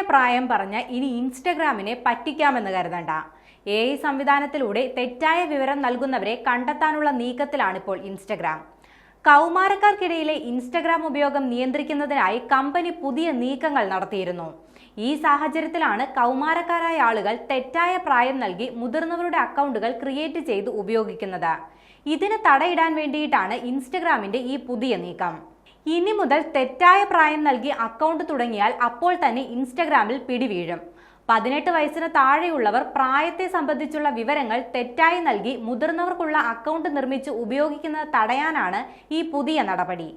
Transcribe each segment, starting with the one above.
പ്രായം പറഞ്ഞ ഇനി ഇൻസ്റ്റഗ്രാമിനെ പറ്റിക്കാമെന്ന് കരുതണ്ട. AI സംവിധാനത്തിലൂടെ തെറ്റായ വിവരം നൽകുന്നവരെ കണ്ടെത്താനുള്ള നീക്കത്തിലാണിപ്പോൾ ഇൻസ്റ്റഗ്രാം. കൗമാരക്കാർക്കിടയിലെ ഇൻസ്റ്റഗ്രാം ഉപയോഗം നിയന്ത്രിക്കുന്നതിനായി കമ്പനി പുതിയ നീക്കങ്ങൾ നടത്തിയിരുന്നു. ഈ സാഹചര്യത്തിലാണ് കൗമാരക്കാരായ ആളുകൾ തെറ്റായ പ്രായം നൽകി മുതിർന്നവരുടെ അക്കൗണ്ടുകൾ ക്രിയേറ്റ് ചെയ്ത് ഉപയോഗിക്കുന്നത്. ഇതിന് തടയിടാൻ വേണ്ടിയിട്ടാണ് ഇൻസ്റ്റഗ്രാമിന്റെ ഈ പുതിയ നീക്കം. ഇനി മുതൽ തെറ്റായ പ്രായം നൽകി അക്കൗണ്ട് തുടങ്ങിയാൽ അപ്പോൾ തന്നെ ഇൻസ്റ്റഗ്രാമിൽ പിടിവീഴും. 18 വയസ്സിന് താഴെയുള്ളവർ പ്രായത്തെ സംബന്ധിച്ചുള്ള വിവരങ്ങൾ തെറ്റായി നൽകി മുതിർന്നവർക്കുള്ള അക്കൗണ്ട് നിർമ്മിച്ച് ഉപയോഗിക്കുന്നത് തടയാനാണ് ഈ പുതിയ നടപടി.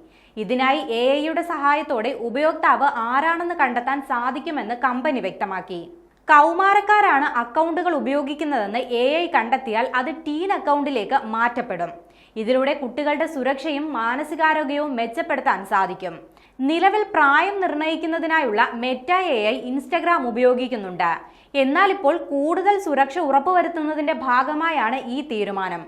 ഇതിനായി AI സഹായത്തോടെ ഉപയോക്താവ് ആരാണെന്ന് കണ്ടെത്താൻ സാധിക്കുമെന്ന് കമ്പനി വ്യക്തമാക്കി. കൗമാരക്കാരാണ് അക്കൗണ്ടുകൾ ഉപയോഗിക്കുന്നതെന്ന് AI കണ്ടെത്തിയാൽ അത് ടീൻ അക്കൗണ്ടിലേക്ക് മാറ്റപ്പെടും. ഇതിലൂടെ കുട്ടികളുടെ സുരക്ഷയും മാനസികാരോഗ്യവും മെച്ചപ്പെടുത്താൻ സാധിക്കും. നിലവിൽ പ്രായം നിർണ്ണയിക്കുന്നതിനായുള്ള മെറ്റ AI ഇൻസ്റ്റഗ്രാം ഉപയോഗിക്കുന്നുണ്ട്. എന്നാൽ ഇപ്പോൾ കൂടുതൽ സുരക്ഷ ഉറപ്പുവരുത്തുന്നതിന്റെ ഭാഗമായാണ് ഈ തീരുമാനം.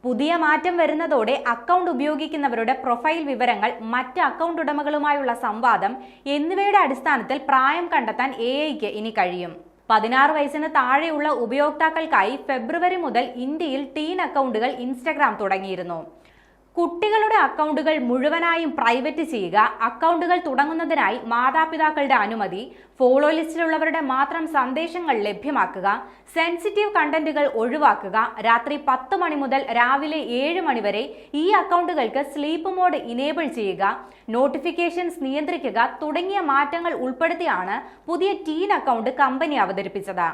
പുതിയ മാറ്റം വരുന്നതോടെ അക്കൗണ്ട് ഉപയോഗിക്കുന്നവരുടെ പ്രൊഫൈൽ വിവരങ്ങൾ, മറ്റ് അക്കൗണ്ട് ഉടമകളുമായുള്ള സംവാദം എന്നിവയുടെ അടിസ്ഥാനത്തിൽ പ്രായം കണ്ടെത്താൻ AIക്ക് ഇനി കഴിയും. 16 വയസ്സിന് താഴെയുള്ള ഉപയോക്താക്കൾക്കായി ഫെബ്രുവരി മുതൽ ഇന്ത്യയിൽ ടീൻ അക്കൗണ്ടുകൾ ഇൻസ്റ്റഗ്രാം തുടങ്ങിയിരുന്നു. കുട്ടികളുടെ അക്കൗണ്ടുകൾ മുഴുവനായും പ്രൈവറ്റ് ചെയ്യുക, അക്കൗണ്ടുകൾ തുടങ്ങുന്നതിനായി മാതാപിതാക്കളുടെ അനുമതി, ഫോളോ ലിസ്റ്റിലുള്ളവരുടെ മാത്രം സന്ദേശങ്ങൾ ലഭ്യമാക്കുക, സെൻസിറ്റീവ് കണ്ടന്റുകൾ ഒഴിവാക്കുക, രാത്രി 10 മണി മുതൽ രാവിലെ 7 മണി വരെ ഈ അക്കൗണ്ടുകൾക്ക് സ്ലീപ്പ് മോഡ് ഇനേബിൾ ചെയ്യുക, നോട്ടിഫിക്കേഷൻസ് നിയന്ത്രിക്കുക തുടങ്ങിയ മാറ്റങ്ങൾ ഉൾപ്പെടുത്തിയാണ് പുതിയ ടീൻ അക്കൗണ്ട് കമ്പനി അവതരിപ്പിച്ചത്.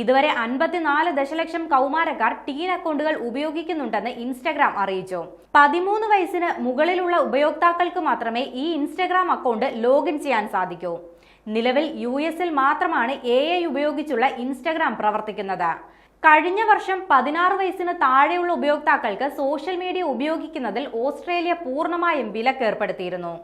ഇതുവരെ 54 ദശലക്ഷം കൗമാരക്കാർ ടീൻ അക്കൗണ്ടുകൾ ഉപയോഗിക്കുന്നുണ്ടെന്ന് ഇൻസ്റ്റഗ്രാം അറിയിച്ചു. 13 വയസ്സിന് മുകളിലുള്ള ഉപയോക്താക്കൾക്ക് മാത്രമേ ഈ ഇൻസ്റ്റഗ്രാം അക്കൗണ്ട് ലോഗിൻ ചെയ്യാൻ സാധിക്കൂ. നിലവിൽ US മാത്രമാണ് AI ഉപയോഗിച്ചുള്ള ഇൻസ്റ്റഗ്രാം പ്രവർത്തിക്കുന്നത്. കഴിഞ്ഞ വർഷം 16 വയസ്സിന് താഴെയുള്ള ഉപയോക്താക്കൾക്ക് സോഷ്യൽ മീഡിയ ഉപയോഗിക്കുന്നതിൽ ഓസ്ട്രേലിയ പൂർണ്ണമായും വിലക്കേർപ്പെടുത്തിയിരുന്നു.